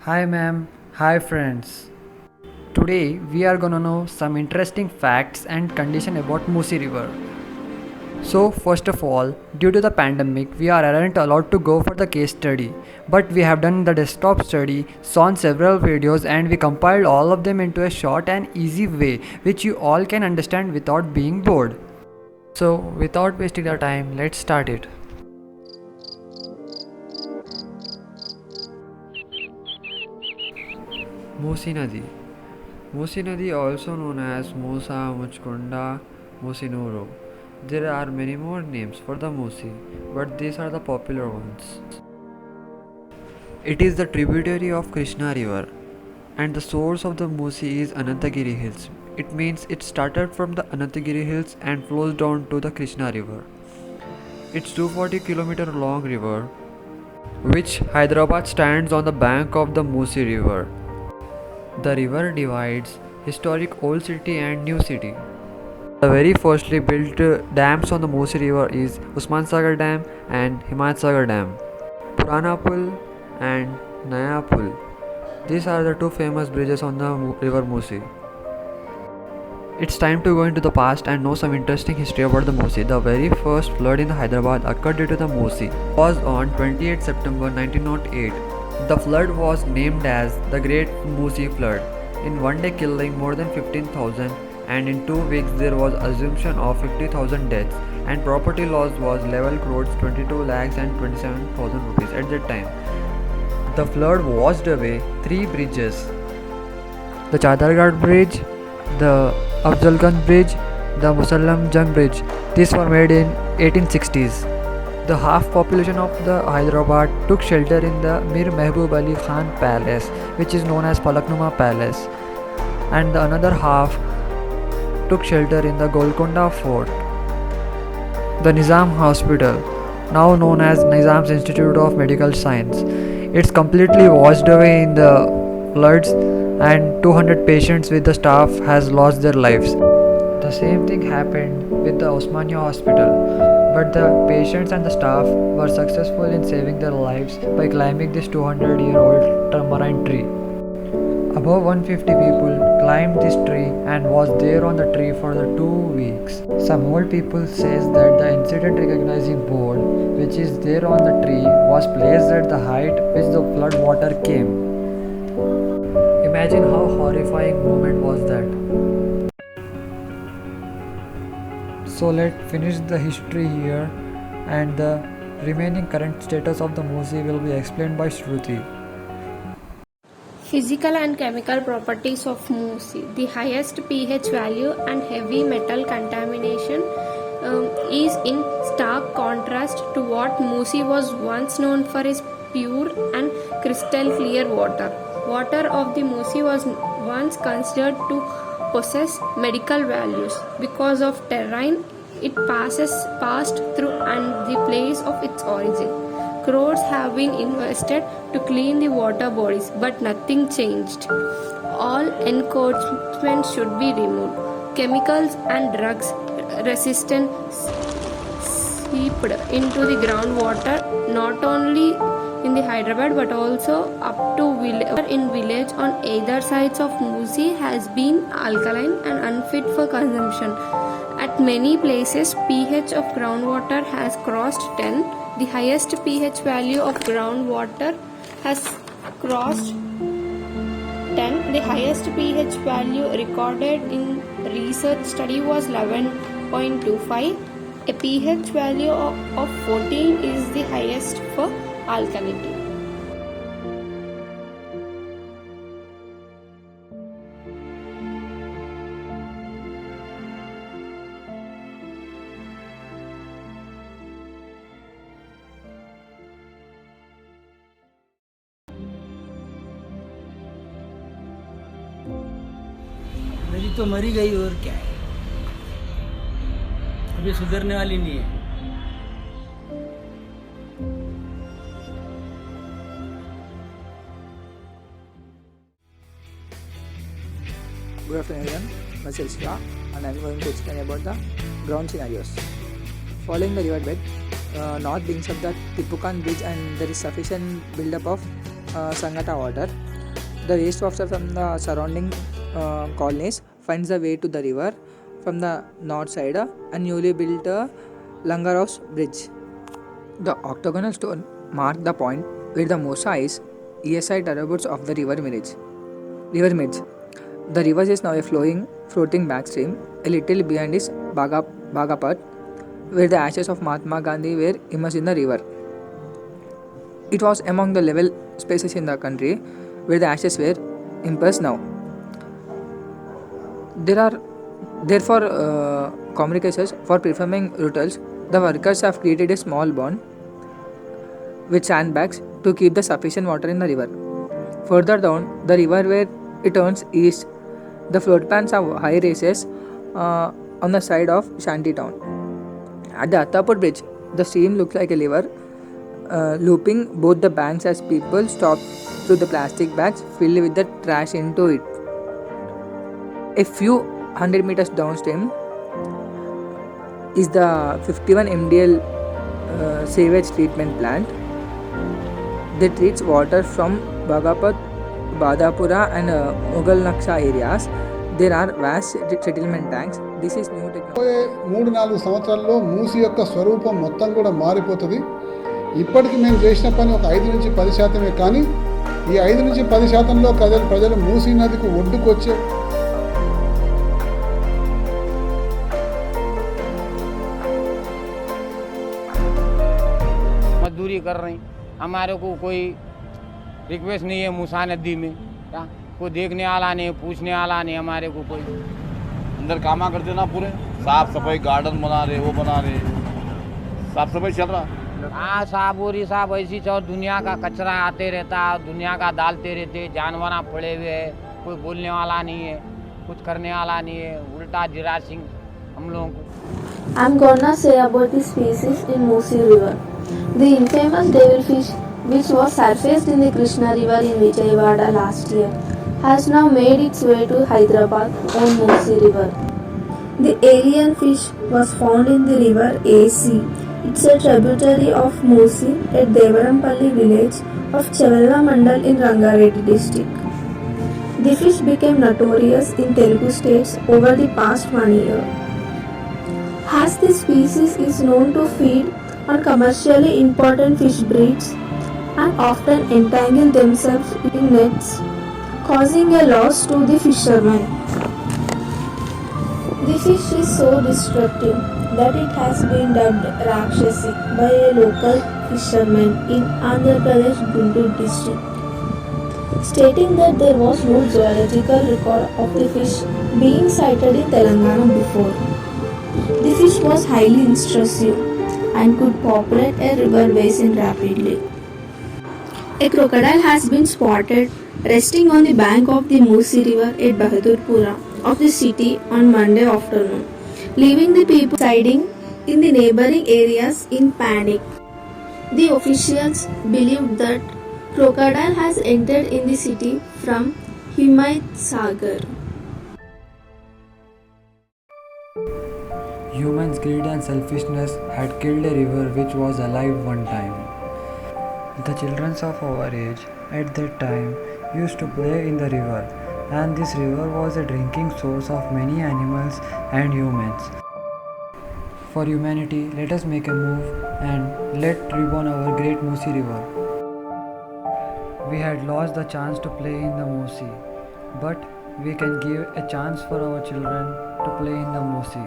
Hi ma'am, hi friends. Today we are gonna know some interesting facts and condition about Musi River. So first of all, due to the pandemic, we aren't allowed to go for the case study, but we have done the desktop study, saw several videos, and we compiled all of them into a short and easy way which you all can understand without being bored. So without wasting the time, let's start it. Musi Nadi. Musi Nadi, also known as Musa, Muchkunda, Musinuru. There are many more names for the Musi, but these are the popular ones. It is the tributary of Krishna River, and the source of the Musi is Anantagiri Hills. It means it started from the Anantagiri Hills and flows down to the Krishna River. It's 240-kilometer long river, which Hyderabad stands on the bank of the Musi River. The river divides historic old city and new city. The very firstly built dams on the Musi River is Usman Sagar Dam and Himayat Sagar Dam. Purana Pul and Naya Pul. These are the two famous bridges on the river Musi. It's time to go into the past and know some interesting history about the Musi. The very first flood in Hyderabad occurred due to the Musi. It was on 28 September 1908. The flood was named as the Great Musi Flood, in one day killing more than 15,000, and in 2 weeks there was assumption of 50,000 deaths, and property loss was 11 crores 22 lakhs and 27,000 rupees at that time. The flood washed away 3 bridges: the Chadargarh Bridge, the Afzalganj Bridge, the Musallam Jung Bridge. These were made in 1860s. The half population of the Hyderabad took shelter in the Mir Mehboob Ali Khan Palace, which is known as Falaknuma Palace, and the another half took shelter in the Golconda Fort. The Nizam Hospital, now known as Nizam's Institute of Medical Science, it's completely washed away in the floods, and 200 patients with the staff has lost their lives. The same thing happened with the Osmania Hospital, but the patients and the staff were successful in saving their lives by climbing this 200-year-old tamarind tree. Above 150 people climbed this tree and was there on the tree for the 2 weeks. Some old people says that the incident recognizing board which is there on the tree was placed at the height which the flood water came. Imagine how horrifying moment was that. So let's finish the history here, and the remaining current status of the Musi will be explained by Shruti. Physical and chemical properties of Musi. The highest pH value and heavy metal contamination is in stark contrast to what Musi was once known for is pure and crystal clear water. Water of the Musi was once considered to possess medical values because of terrain it passed through and the place of its origin. Crores have been invested to clean the water bodies, but nothing changed. All encroachments should be removed. Chemicals and drugs resistant seeped into the groundwater, not only in the Hyderabad but also up to in village on either sides of Musi has been alkaline and unfit for consumption. At many places, pH of groundwater has crossed 10. The highest pH value of groundwater has crossed 10. The highest pH value recorded in research study was 11.25. A pH value of 14 is the highest for alkalinity. मेरी तो मरी गई और क्या है, अभी सुधरने वाली नहीं है। Good afternoon everyone, myself Shah and I am going to explain about the ground scenarios. Following the river bed, north banks of the Tipukan bridge, and there is sufficient buildup of Sangata water. The wastewater from the surrounding colonies finds the way to the river from the north side and newly built Langaros Bridge. The octagonal stone marked the point where the Mosa is ESI turboboats of the river Miraj. The river is now a floating backstream, a little behind is Bagapat, where the ashes of Mahatma Gandhi were immersed in the river. It was among the level spaces in the country where the ashes were immersed now. There are therefore communications for performing rituals. The workers have created a small pond with sandbags to keep the sufficient water in the river. Further down the river, where it turns east, the float pans have high races on the side of shanty town. At the Attapur bridge, the stream looks like a river looping both the banks as people stop through the plastic bags filled with the trash into it. A few hundred meters downstream is the 51 MDL sewage treatment plant that treats water from Bagapat, Badapura and Mughal Naksha areas. There are vast settlement tanks. This is new technology. 3-4 సంవత్సరాల్లో మూసి యొక్క స్వరూపం మొత్తం కూడా మారిపోతుంది. ఇప్పటికి మేము చేసిన పని ఒక 5-10% కానీ ఈ 5-10%లో ప్రజలు మూసీ నదికి ఒడ్డుకొచ్చే मजदूरी कर रहे हैं. हमारे को कोई रिक्वेस्ट नहीं है मूसा नदी में, क्या कोई देखने वाला नहीं, पूछने वाला नहीं हमारे को कोई. अंदर काम करते ना पूरे साफ सफाई, गार्डन बना रहे, वो बना रहे, साफ सफाई चल रहा. हाँ साहब और साहब ऐसी और दुनिया का कचरा आते रहता, दुनिया का डालते रहते, जानवर पड़े हुए है, कोई बोलने वाला नहीं है, कुछ करने वाला नहीं है, उल्टा जिरा सिंह हम लोगों को. I'm gonna say about the species in Musi River. The infamous devilfish, which was surfaced in the Krishna River in Vijayawada last year, has now made its way to Hyderabad on Musi River. The alien fish was found in the river AC. It's a tributary of Musi at Devarampalli village of Chevella Mandal in Rangareddy district. The fish became notorious in Telugu states over the past 1 year. As the species is known to feed on commercially important fish breeds and often entangle themselves in nets, causing a loss to the fishermen. The fish is so destructive that it has been dubbed Rakshasi by a local fisherman in Andhra Pradesh Guntur district, stating that there was no zoological record of the fish being sighted in Telangana before. The fish was highly intrusive and could populate a river basin rapidly. A crocodile has been spotted resting on the bank of the Musi River at Bahadurpura of the city on Monday afternoon, leaving the people residing in the neighboring areas in panic. The officials believed that crocodile has entered in the city from Himayat Sagar. Humans' greed and selfishness had killed a river which was alive one time. The children of our age at that time used to play in the river, and this river was a drinking source of many animals and humans. For humanity, let us make a move and let reborn our great Musi River. We had lost the chance to play in the Musi, but we can give a chance for our children to play in the Musi.